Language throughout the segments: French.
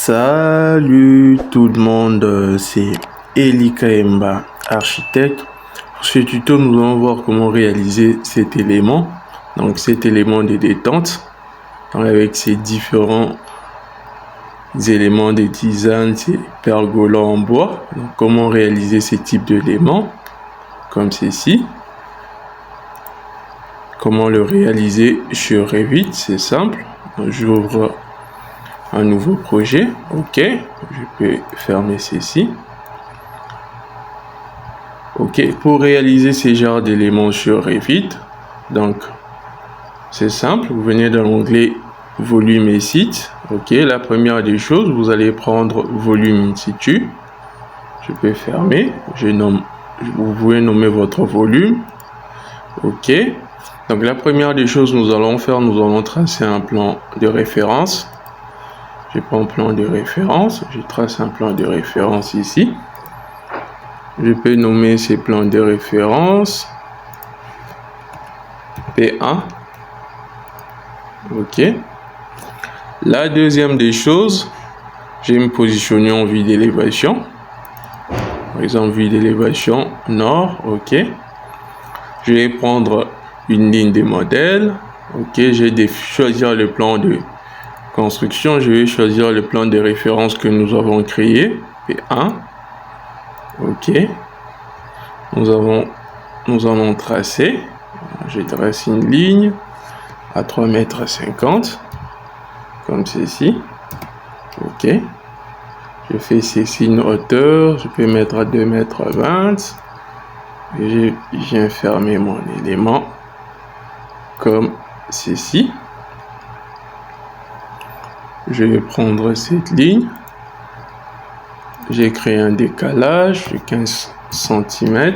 Salut tout le monde, c'est Eli Kaemba, architecte. Pour ce tuto, nous allons voir comment réaliser cet élément. Donc cet élément de détente, donc avec ces différents éléments de design, ces pergolas en bois. Donc, comment réaliser ce type d'éléments, comme ceci. Comment le réaliser sur Revit, c'est simple. J'ouvre un nouveau projet. Ok, je peux fermer ceci. Ok, pour réaliser ces genres d'éléments sur Revit, donc c'est simple, vous venez dans l'onglet volume et site. Ok, la première des choses, vous allez prendre volume in situ. Je peux fermer, vous pouvez nommer votre volume. Ok, donc la première des choses nous allons faire, nous allons tracer un plan de référence. Je prends un plan de référence, je trace un plan de référence ici. Je peux nommer ces plans de référence P1. Ok. La deuxième des choses, je vais me positionner en vue d'élévation. Par exemple, vue d'élévation nord. Ok. Je vais prendre une ligne de modèle. Ok. Je vais choisir le plan de construction. Je vais choisir le plan de référence que nous avons créé. P1. Ok. Nous allons tracer. Je trace une ligne à 3,50 m. Comme ceci. Ok. Je fais ceci une hauteur. Je peux mettre à 2,20 m. Et je viens fermer mon élément comme ceci. Je vais prendre cette ligne. J'ai créé un décalage de 15 cm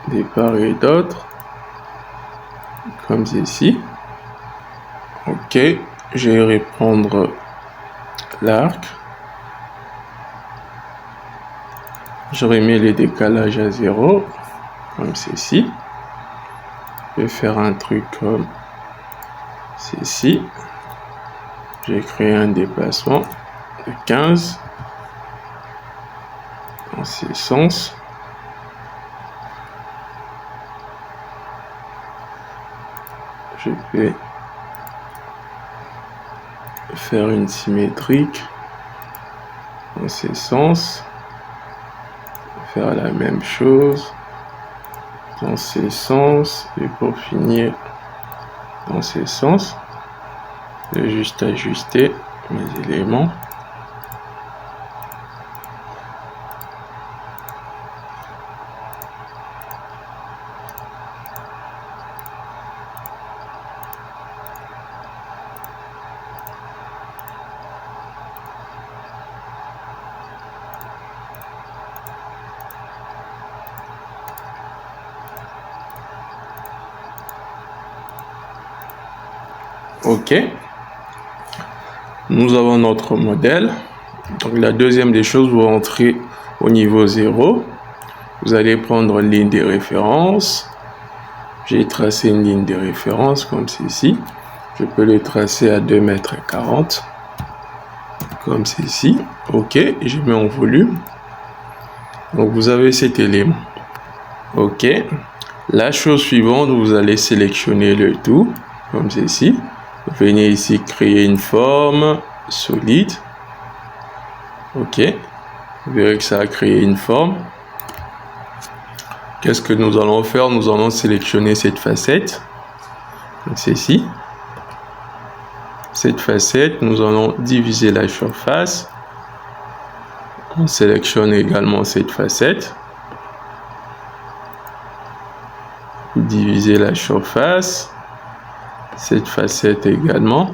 de part et d'autre, comme ceci. Ok, je vais reprendre l'arc. Je remets le décalage à 0, comme ceci. Je vais faire un truc comme ceci. J'ai créé un déplacement de 15 dans ce sens. Je peux faire une symétrique dans ce sens. Faire la même chose dans ce sens. Et pour finir dans ce sens, je vais juste ajuster mes éléments. Ok, nous avons notre modèle. Donc la deuxième des choses, vous rentrez au niveau 0. Vous allez prendre une ligne de référence. J'ai tracé une ligne de référence comme ceci. Je peux le tracer à 2,40 m comme ceci. Ok, je mets en volume. Donc vous avez cet élément. Ok, la chose suivante, vous allez sélectionner le tout comme ceci. Vous venez ici créer une forme solide. Ok, vous verrez que ça a créé une forme. Qu'est-ce que nous allons faire? Nous allons sélectionner cette facette. Donc ceci. Cette facette, nous allons diviser la surface. On sélectionne également cette facette. Diviser la surface. Cette facette également.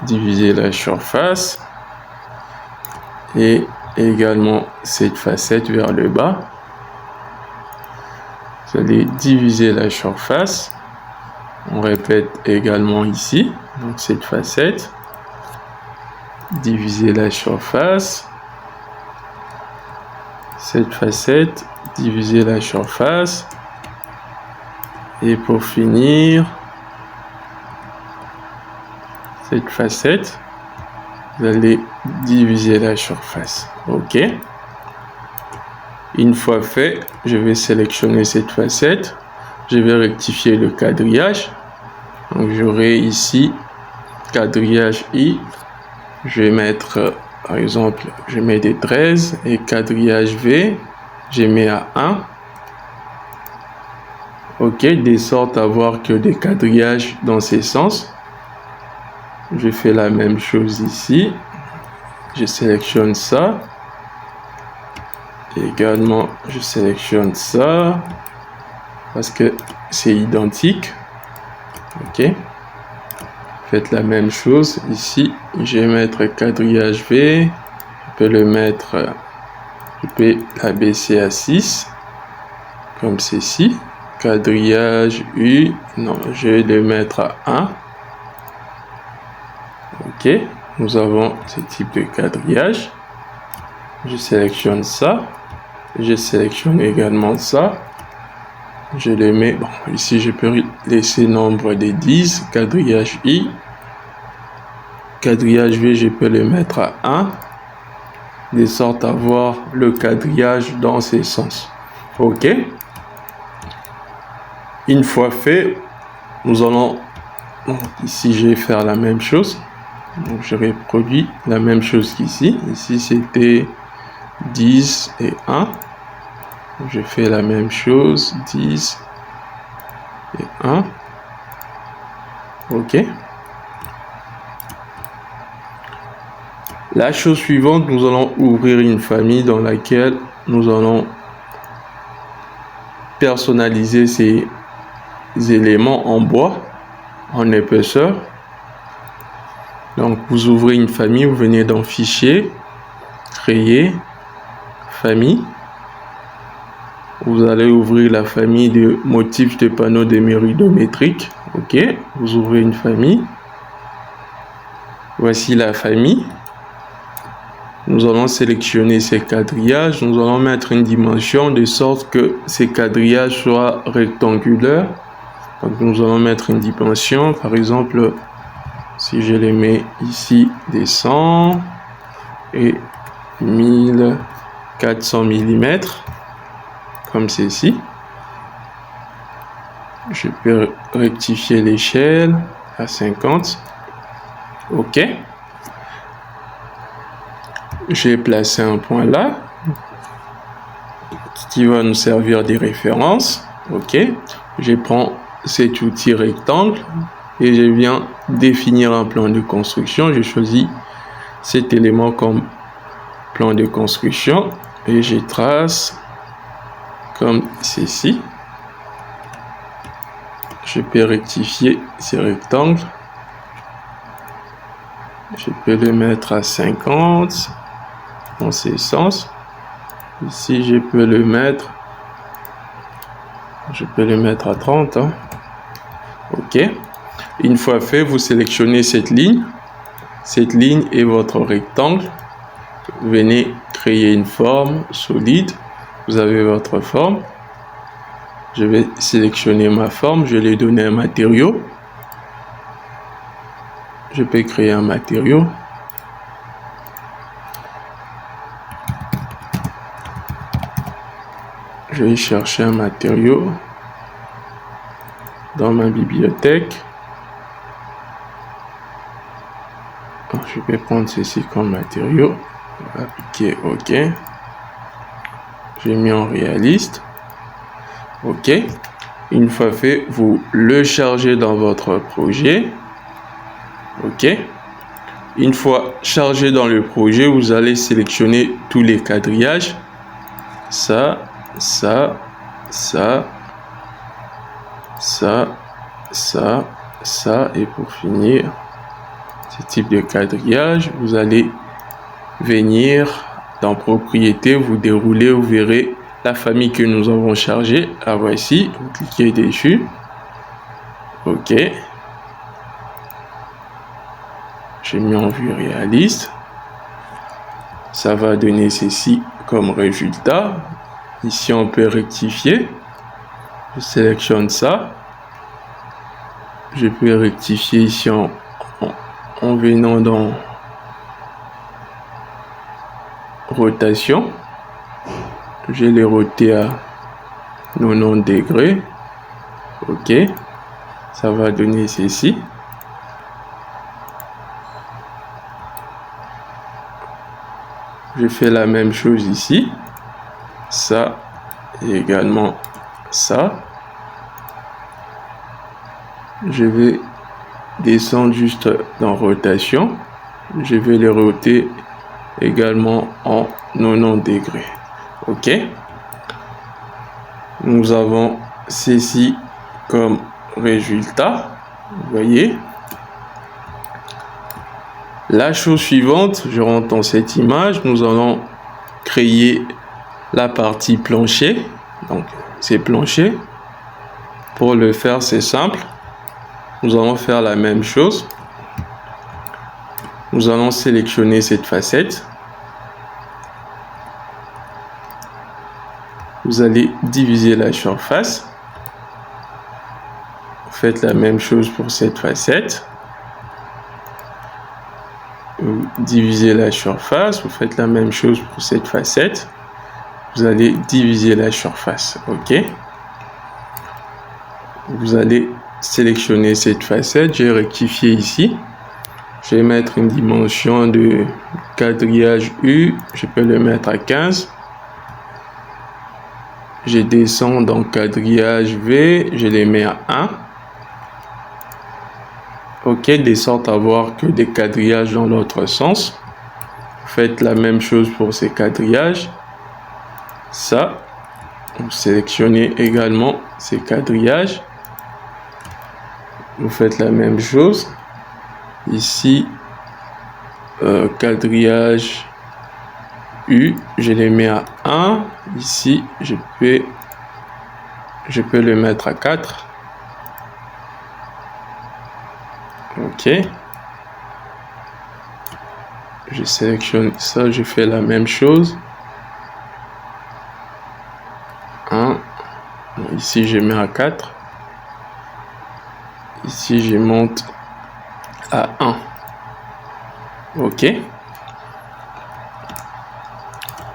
Diviser la surface. Et également cette facette vers le bas. Vous allez diviser la surface. On répète également ici. Donc cette facette. Diviser la surface. Cette facette. Diviser la surface. Et pour finir, cette facette, vous allez diviser la surface. OK. Une fois fait, je vais sélectionner cette facette. Je vais rectifier le quadrillage. Donc j'aurai ici quadrillage I. Je vais mettre, par exemple, je mets des 13 et quadrillage V, je mets à 1. OK, de sorte à avoir que des quadrillages dans ces sens. Je fais la même chose ici. Je sélectionne ça. Et également, je sélectionne ça parce que c'est identique. OK. Faites la même chose ici. Je vais mettre quadrillage V. Je peux le mettre, je peux l'abaisser à 6 comme ceci. Quadrillage U, non, je vais le mettre à 1. OK, nous avons ce type de quadrillage. Je sélectionne ça. Je sélectionne également ça. Je le mets, bon, ici je peux laisser nombre de 10. Quadrillage I. Quadrillage V, je peux le mettre à 1. De sorte à avoir le quadrillage dans ces sens. OK. Une fois fait, nous allons, ici je vais faire la même chose. Donc je reproduis la même chose qu'ici. Ici c'était 10 et 1. Je fais la même chose, 10 et 1. OK. La chose suivante, nous allons ouvrir une famille dans laquelle nous allons personnaliser ces éléments en bois, en épaisseur. Donc vous ouvrez une famille, vous venez dans Fichier, Créer, Famille. Vous allez ouvrir la famille de motifs de panneaux demi-rideaumétriques. OK, vous ouvrez une famille. Voici la famille. Nous allons sélectionner ces quadrillages. Nous allons mettre une dimension de sorte que ces quadrillages soient rectangulaires. Donc nous allons mettre une dimension, par exemple, si je les mets ici, des 100 et 1400 mm, comme ceci. Je peux rectifier l'échelle à 50. OK. J'ai placé un point là, qui va nous servir de référence. OK. Je prends cet outil rectangle et je viens définir un plan de construction. Je choisis cet élément comme plan de construction et je trace comme ceci. Je peux rectifier ces rectangles. Je peux le mettre à 50 dans ce sens. Ici, je peux le mettre à 30. Hein. OK. Une fois fait, vous sélectionnez cette ligne. Cette ligne est votre rectangle. Venez créer une forme solide. Vous avez votre forme. Je vais sélectionner ma forme. Je vais lui donner un matériau. Je peux créer un matériau. Je vais chercher un matériau dans ma bibliothèque. Je vais prendre ceci comme matériau. Appliquer OK. J'ai mis en réaliste. OK. Une fois fait, vous le chargez dans votre projet. OK. Une fois chargé dans le projet, vous allez sélectionner tous les quadrillages. Ça, ça, ça, ça, ça, ça. Et pour finir, ce type de quadrillage, vous allez venir dans Propriétés, vous déroulez, vous verrez la famille que nous avons chargée. La voici, vous cliquez dessus. OK. J'ai mis en vue réaliste. Ça va donner ceci comme résultat. Ici, on peut rectifier. Je sélectionne ça. Je peux rectifier ici en En venant dans rotation, je les roté à 90 degrés. Ok, ça va donner ceci. Je fais la même chose ici, ça et également ça. Je vais descendre juste dans rotation, je vais les roter également en 90 degrés. Ok, nous avons ceci comme résultat. Vous voyez, la chose suivante, je rentre dans cette image, nous allons créer la partie plancher. Donc c'est plancher. Pour le faire, c'est simple, nous allons faire la même chose. Nous allons sélectionner cette facette. Vous allez diviser la surface. Vous faites la même chose pour cette facette. Vous divisez la surface. Vous faites la même chose pour cette facette. Vous allez diviser la surface. OK. Vous allez sélectionner cette facette. J'ai rectifié ici. Je vais mettre une dimension de quadrillage U. Je peux le mettre à 15. Je descends dans quadrillage V, je les mets à 1. Ok, de sorte à voir que des quadrillages dans l'autre sens. Faites la même chose pour ces quadrillages. Ça, vous sélectionnez également ces quadrillages. Vous faites la même chose. Ici, quadrillage U, je les mets à 1. Ici, je peux le mettre à 4. Ok. Je sélectionne ça, je fais la même chose. 1. Ici, je mets à 4. Ici, je monte à 1. Ok.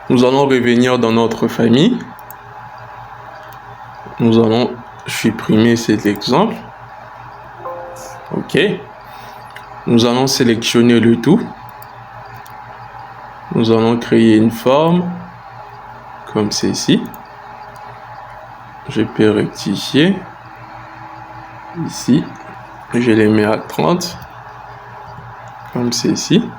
Nous allons revenir dans notre famille. Nous allons supprimer cet exemple. Ok. Nous allons sélectionner le tout. Nous allons créer une forme comme ceci. Je peux rectifier. Ici, je les mets à 30. Comme ceci.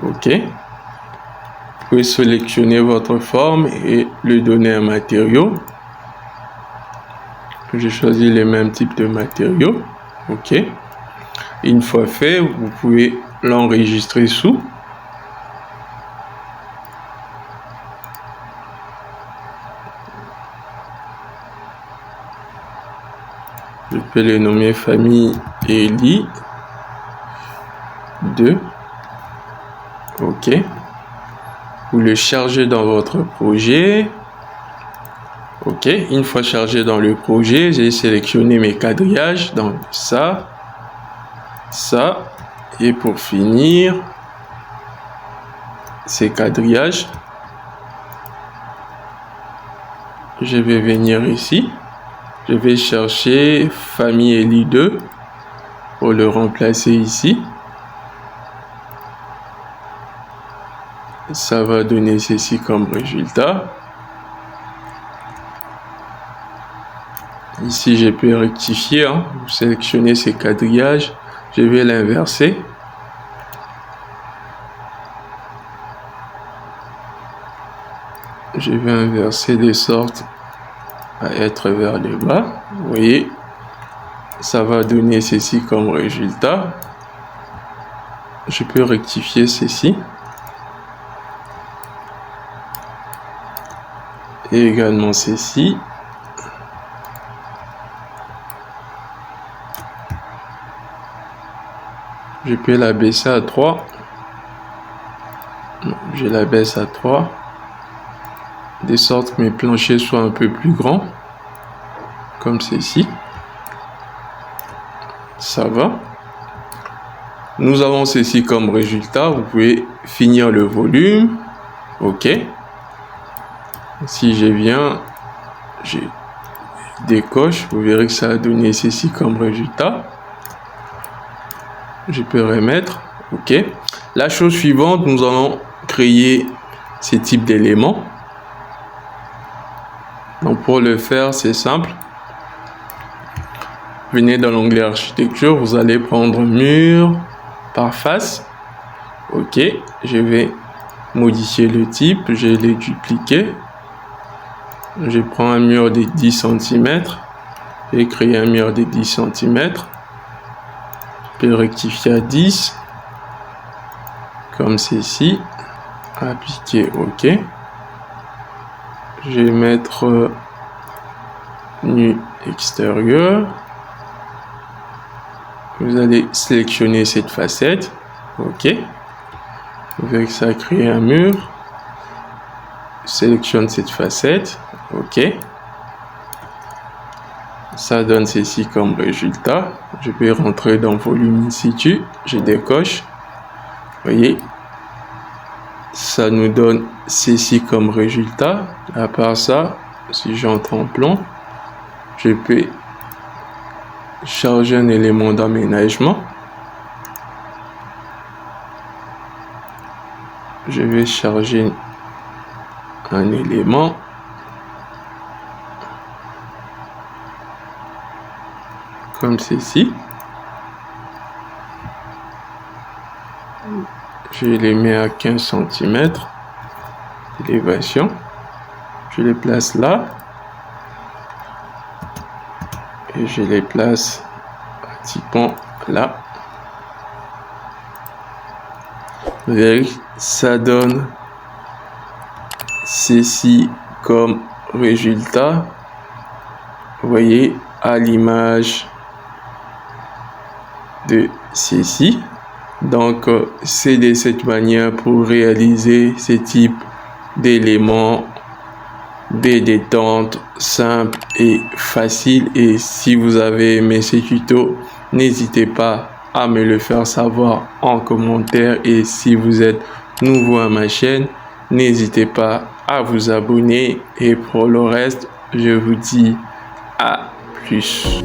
Ok. Vous pouvez sélectionner votre forme et lui donner un matériau. J'ai choisi les mêmes types de matériaux. Ok. Une fois fait, vous pouvez l'enregistrer sous. Je peux les nommer famille Eli 2. Ok. Vous le chargez dans votre projet. Ok. Une fois chargé dans le projet, j'ai sélectionné mes quadrillages. Donc ça, ça. Et pour finir, ces quadrillages. Je vais venir ici. Je vais chercher famille Eli 2 pour le remplacer ici. Ça va donner ceci comme résultat. Ici, je peux rectifier. Vous sélectionnez ces quadrillages. Je vais l'inverser. Je vais inverser de sorte à être vers le bas. Vous voyez, ça va donner ceci comme résultat. Je peux rectifier ceci. Et également ceci. Je peux la baisser à 3. Je la baisse à 3. De sorte que mes planchers soient un peu plus grands. Comme ceci. Ça va. Nous avons ceci comme résultat. Vous pouvez finir le volume. OK. Si je viens, je décoche. Vous verrez que ça a donné ceci comme résultat. Je peux remettre. OK. La chose suivante, nous allons créer ces types d'éléments. Donc pour le faire, c'est simple. Venez dans l'onglet architecture, vous allez prendre mur par face. OK. Je vais modifier le type, je l'ai dupliqué. Je prends un mur de 10 cm et créer un mur de 10 cm. Je peux rectifier à 10 comme ceci. Appliquer OK. Je vais mettre nu extérieur. Vous allez sélectionner cette facette. OK. Vous verrez que ça a créé un mur. Sélectionne cette facette. OK. Ça donne ceci comme résultat. Je peux rentrer dans volume in situ. Je décoche. Vous voyez. Ça nous donne ceci comme résultat. À part ça, si j'entre en plan, je peux charger un élément d'aménagement. Je vais charger un élément. Comme ceci. Je les mets à 15 cm d'élévation. Je les place là. Et je les place pratiquement là. Vous verrez que ça donne ceci comme résultat. Vous voyez, à l'image de ceci. Donc, c'est de cette manière pour réaliser ce type d'éléments de détente simple et facile. Et si vous avez aimé ce tuto, n'hésitez pas à me le faire savoir en commentaire. Et si vous êtes nouveau à ma chaîne, n'hésitez pas à vous abonner. Et pour le reste, je vous dis à plus.